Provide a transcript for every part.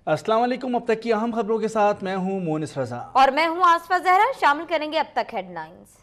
अस्सलाम वालेकुम। अब तक की अहम खबरों के साथ मैं हूं मोनिस रजा और मैं हूं आसफा जहरा। शामिल करेंगे अब तक हेडलाइंस।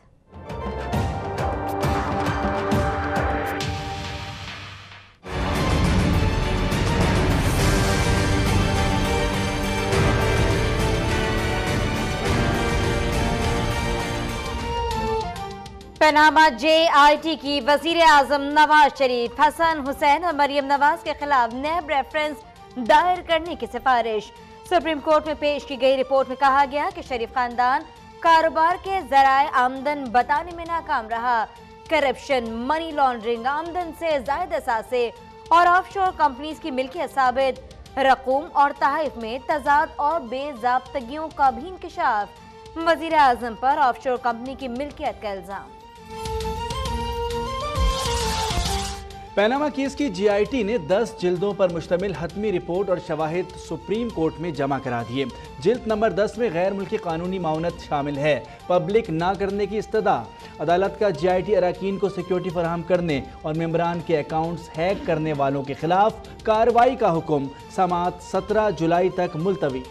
पनामा JIT की वजीर आजम नवाज शरीफ, हसन हुसैन और मरियम नवाज के खिलाफ नैब रेफरेंस दायर करने की सिफारिश। सुप्रीम कोर्ट में पेश की गई रिपोर्ट में कहा गया कि शरीफ खानदान कारोबार के जराए आमदन बताने में नाकाम रहा। करप्शन, मनी लॉन्ड्रिंग, आमदन से जायद असासे और ऑफशोर कंपनीज की मिल्कियत साबित, रकूम और तहफ़ में तजाद और बेज़ाब्तगियों का भी इंकशाफ। वजीर आजम पर ऑफशोर कंपनी की मिल्कियत का इल्जाम। पनामा केस की JIT ने 10 जिल्दों पर मुश्तमिल हतमी रिपोर्ट और शवाहिद सुप्रीम कोर्ट में जमा करा दिए। जिल्द नंबर 10 में गैर मुल्की कानूनी माउनत शामिल है, पब्लिक ना करने की इस्तदा। अदालत का JIT अरकान को सिक्योरिटी फराहम करने और मेंबरान के अकाउंट्स हैक करने वालों के खिलाफ कार्रवाई का हुक्म। समाअत 17 जुलाई तक मुलतवी।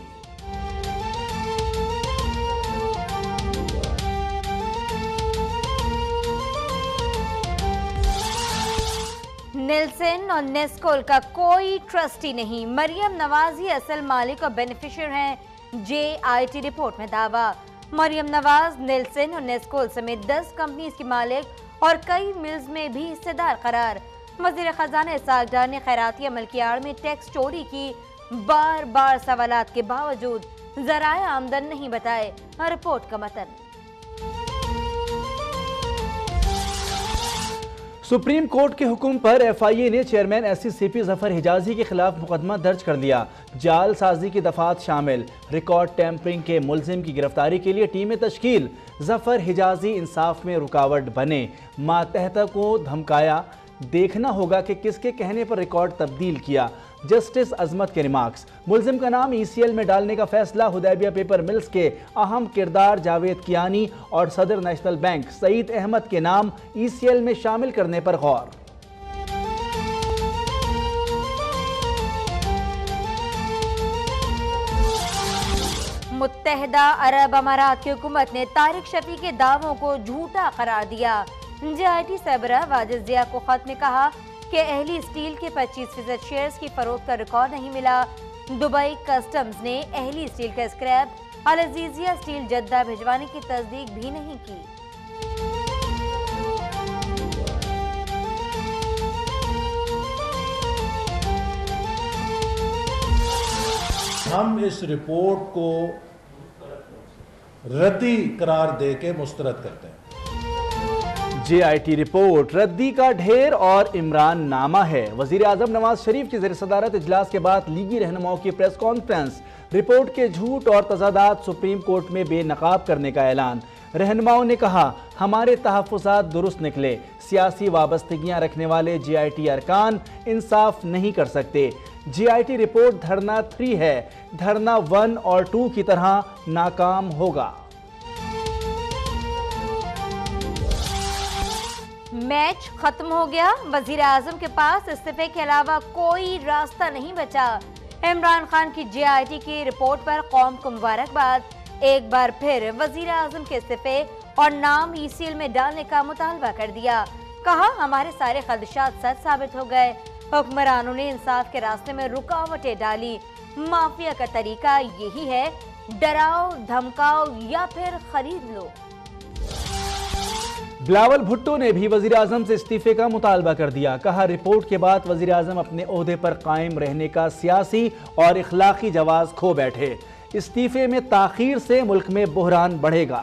नेल्सन और नेस्कोल का कोई ट्रस्टी नहीं, मरियम नवाज ही असल मालिक और बेनिफिशियर हैं, JIT रिपोर्ट में दावा। मरियम नवाज नेल्सन और नेस्कोल समेत 10 कंपनीज की मालिक और कई मिल्स में भी हिस्सेदार करार। वजीर खजाना इसहाक डार ने खैराती अमल की आड़ में टैक्स चोरी की बार बार सवालात के बावजूद जराए आमदन नहीं बताए। रिपोर्ट का मतन। सुप्रीम कोर्ट के हुक्म पर FIA ने चेयरमैन SCCP जफर हिजाजी के खिलाफ मुकदमा दर्ज कर लिया। जाल साजी की दफात शामिल, रिकॉर्ड टैंपरिंग के मुलजिम की गिरफ्तारी के लिए टीमें तश्कील। जफर हिजाजी इंसाफ में रुकावट बने, मातहत को धमकाया, देखना होगा कि किसके कहने पर रिकॉर्ड तब्दील किया। जस्टिस अजमत के रिमार्क्स। मुलजिम का नाम ECL में डालने का फैसला। हुदैबिया पेपर मिल्स के अहम किरदार जावेद कियानी और सदर नेशनल बैंक सईद अहमद के नाम ECL में शामिल करने पर गौर। मुत्तहिदा अरब अमारात की हुकूमत ने तारिक शफी के दावों को झूठा करार दिया। JIT सरबराह वाजिद जिया को खत में कहा कि अहली स्टील के 25% शेयर्स की फरोख्त का रिकॉर्ड नहीं मिला। दुबई कस्टम्स ने अहली स्टील का स्क्रैप अल अजीजिया स्टील जद्दा भिजवाने की तस्दीक भी नहीं की। हम इस रिपोर्ट को रद्दी करार देके मुस्तरद करते हैं। JIT रिपोर्ट रद्दी का ढेर और इमरान नामा है। वजीर आजम नवाज शरीफ की ज़ेर सदारत इजलास के बाद लीगी रहनुमाओं की प्रेस कॉन्फ्रेंस। रिपोर्ट के झूठ और तजादात सुप्रीम कोर्ट में बेनकाब करने का ऐलान। रहनुमाओं ने कहा, हमारे तहफ़्फ़ुज़ात दुरुस्त निकले, सियासी वाबस्तगियाँ रखने वाले JIT अरकान इंसाफ नहीं कर सकते। JIT रिपोर्ट धरना 3 है, धरना 1 और 2 की तरह नाकाम होगा। मैच खत्म हो गया, वजीर आजम के पास इस्तीफे के अलावा कोई रास्ता नहीं बचा। इमरान खान की JIT की रिपोर्ट पर कौम को मुबारकबाद। एक बार फिर वजीर आजम के इस्तीफे और नाम ECL में डालने का मुतालबा कर दिया। कहा, हमारे सारे खदशात सच साबित हो गए। हुक्मरानों ने इंसाफ के रास्ते में रुकावटें डाली। माफिया का तरीका यही है, डराओ, धमकाओ या फिर खरीद लो। बिलावल भुट्टो ने भी वजीर आजम से इस्तीफे का मुतालबा कर दिया। कहा, रिपोर्ट के बाद वजीर आजम अपने ओहदे पर कायम रहने का सियासी और इखलाकी जवाज खो बैठे। इस्तीफे में ताखीर से मुल्क में बुहरान बढ़ेगा।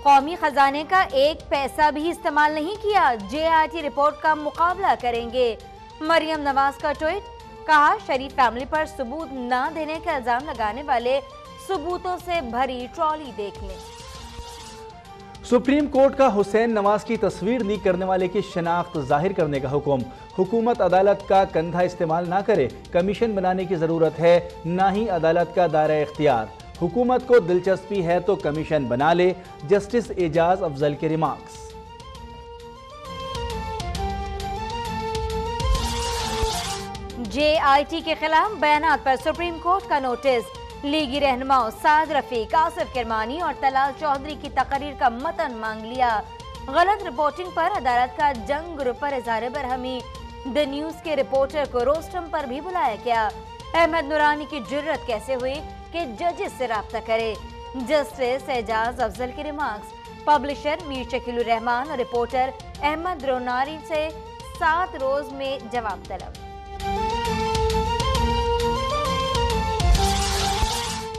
कौमी खजाने का एक पैसा भी इस्तेमाल नहीं किया, JIT रिपोर्ट का मुकाबला करेंगे। मरियम नवाज का ट्वीट। कहा, शरीफ फैमिली पर सबूत ना देने का इल्जाम लगाने वाले सबूतों से भरी ट्रॉली देख लें। सुप्रीम कोर्ट का हुसैन नवाज की तस्वीर लीक करने वाले की शनाख्त जाहिर करने का हुक्म। हुकूमत अदालत का कंधा इस्तेमाल ना करे, कमीशन बनाने की जरूरत है, ना ही अदालत का दायरा इख्तियार। हुकूमत को दिलचस्पी है तो कमीशन बना ले। जस्टिस एजाज अफजल के रिमार्क्स। JIT کے خلاف بیانات پر سپریم کورٹ کا نوٹس، لیگی رہنماؤں سعد رفیق، آصف کرمانی اور طلال چودھری کی تقریر کا متن مانگ لیا۔ غلط رپورٹنگ پر عدالت کا جنگ گروپ پر اظہار برہمی، دی نیوز کے رپورٹر کو روسٹم پر بھی بلایا گیا۔ احمد نورانی کی جرت کیسے ہوئی کہ ججز سے رابطہ کرے؟ جسٹس اعجاز افضل کے ریمارکس، پبلشر میر شکیل الرحمان اور رپورٹر احمد نورانی سے 7 روز میں جواب طلب۔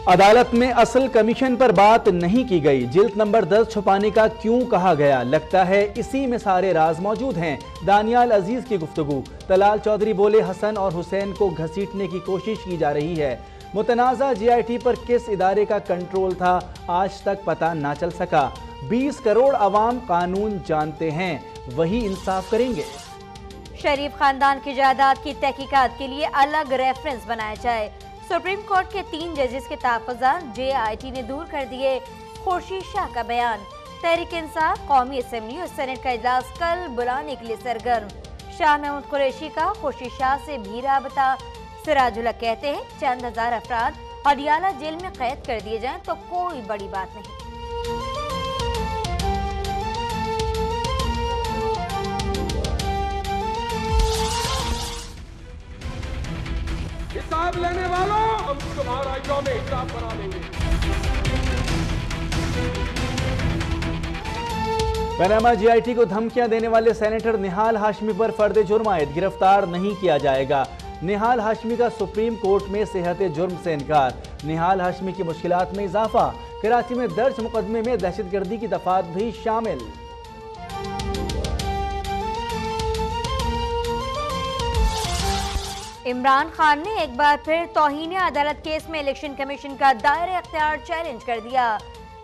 عدالت میں اصل کمیشن پر بات نہیں کی گئی، جلد نمبر 10 چھپانے کا کیوں کہا گیا؟ لگتا ہے اسی میں سارے راز موجود ہیں۔ دانیال عزیز کی گفتگو، طلال چودھری بولے حسن اور حسین کو گھسیٹنے کی کوشش کی جا رہی ہے۔ متنازع JIT پر کس ادارے کا کنٹرول تھا آج تک پتہ نہ چل سکا۔ 20 کروڑ عوام قانون جانتے ہیں، وہی انصاف کریں گے۔ شریف خاندان کی جائیداد کی تحقیقات کے لیے الگ ریفرنس بنایا جائے۔ سپریم کورٹ کے 3 ججز کے تحفظات JIT نے دور کر دیے۔ خورشید شاہ کا بیان، تحریک انصاف قومی اسمبلی اور سینٹ کا اجلاس کل بلانے کے لیے سرگرم۔ شاہ محمود قریشی کا خورشید شاہ سے بھی رابطہ۔ سراج الحق کہتے ہیں چند ہزار افراد اڈیالہ جیل میں قید کر دیے جائیں تو کوئی بڑی بات نہیں۔ حساب لینے والوں، ہم تمہارا یوم حساب بنا دیں گے۔ پاناما JIT کو دھمکیاں دینے والے سینیٹر نہال ہاشمی پر فرد جرم عائد، گرفتار نہیں کیا جائے گا۔ نہال ہاشمی کا سپریم کورٹ میں صحت جرم سے انکار۔ نہال ہاشمی کی مشکلات میں اضافہ، کراچی میں درج مقدمے میں دہشت گردی کی دفعات بھی شامل۔ عمران خان نے ایک بار پھر توہین عدالت کیس میں الیکشن کمیشن کا دائرہ اختیار چیلنج کر دیا۔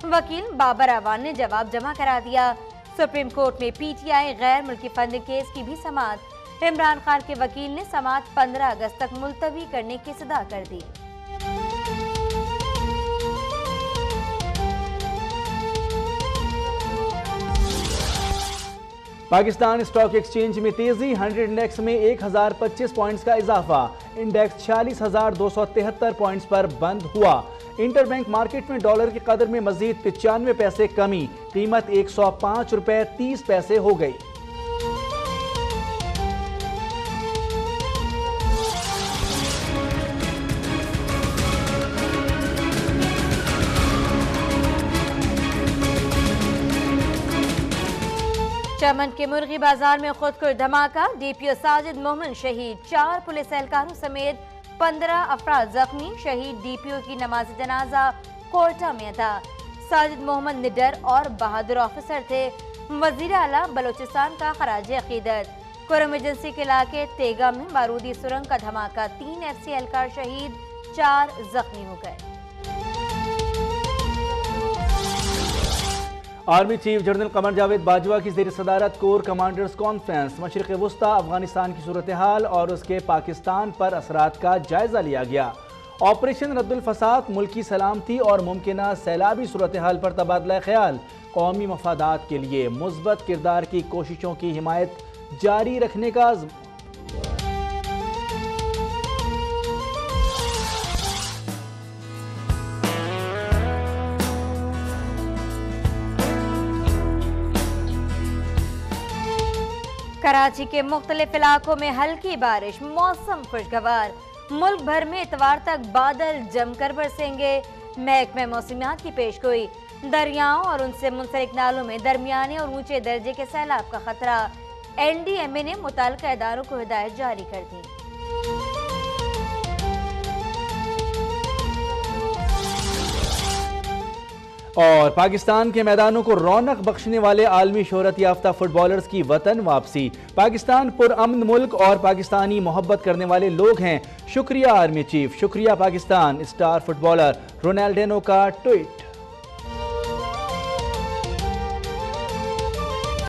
وکیل بابر اعوان نے جواب جمع کرا دیا۔ سپریم کورٹ میں PTI غیر ملکی فنڈنگ کیس کی بھی سماعت۔ عمران خان کے وکیل نے سماعت 15 اگست تک ملتوی کرنے کی صدا کر دی۔ پاکستان اسٹاک ایکسچینج میں تیزی، 100 انڈیکس میں 1025 پوائنٹس کا اضافہ، انڈیکس 46,273 پوائنٹس پر بند ہوا۔ انٹر بینک مارکیٹ میں ڈالر کی قدر میں مزید 95 پیسے کمی، قیمت 105 روپے 30 پیسے ہو گئی۔ چمن کے مرغی بازار میں خود کو دھماکہ، DPO ساجد مومن شہید، 4 پولیس اہلکاروں سمیت 15 افراد زخمی۔ شہید DPO کی نماز جنازہ کوئٹہ میں ادا۔ ساجد محمد نڈر اور بہادر آفیسر تھے۔ وزیر اعلیٰ بلوچستان کا خراج عقیدت۔ کرم ایجنسی کے علاقے تیگا میں بارودی سرنگ کا دھماکہ، 3 FC اہلکار شہید، 4 زخمی ہو گئے۔ Army chief general Qamar Javed Bajwa کی زیر صدارت کور کمانڈرز کانفرنس، مشرق وسطی افغانستان کی صورتحال اور اس کے پاکستان پر اثرات کا جائزہ لیا گیا۔ آپریشن رد الفساد، ملکی سلامتی اور ممکنہ سیلابی صورتحال پر تبادلہ خیال، قومی مفادات کے لیے مثبت کردار کی کوششوں کی حمایت جاری رکھنے کا عزم۔ کراچی کے مختلف علاقوں میں ہلکی بارش، موسم خوشگوار۔ ملک بھر میں اتوار تک بادل جم کر برسیں گے۔ محکمہ موسمیات کی پیشگوئی، دریاؤں اور ان سے منسلک نالوں میں درمیانے اور اونچے درجے کے سیلاب کا خطرہ۔ NDMA نے متعلقہ اداروں کو ہدایت جاری کر دی۔ اور پاکستان کے میدانوں کو رونق بخشنے والے عالمی شہرت یافتہ فٹ بالرز کی وطن واپسی۔ پاکستان پرامن ملک اور پاکستانی محبت کرنے والے لوگ ہیں۔ شکریہ آرمی چیف، شکریہ Pakistan. Star footballer Ronaldinho کا ٹویٹ۔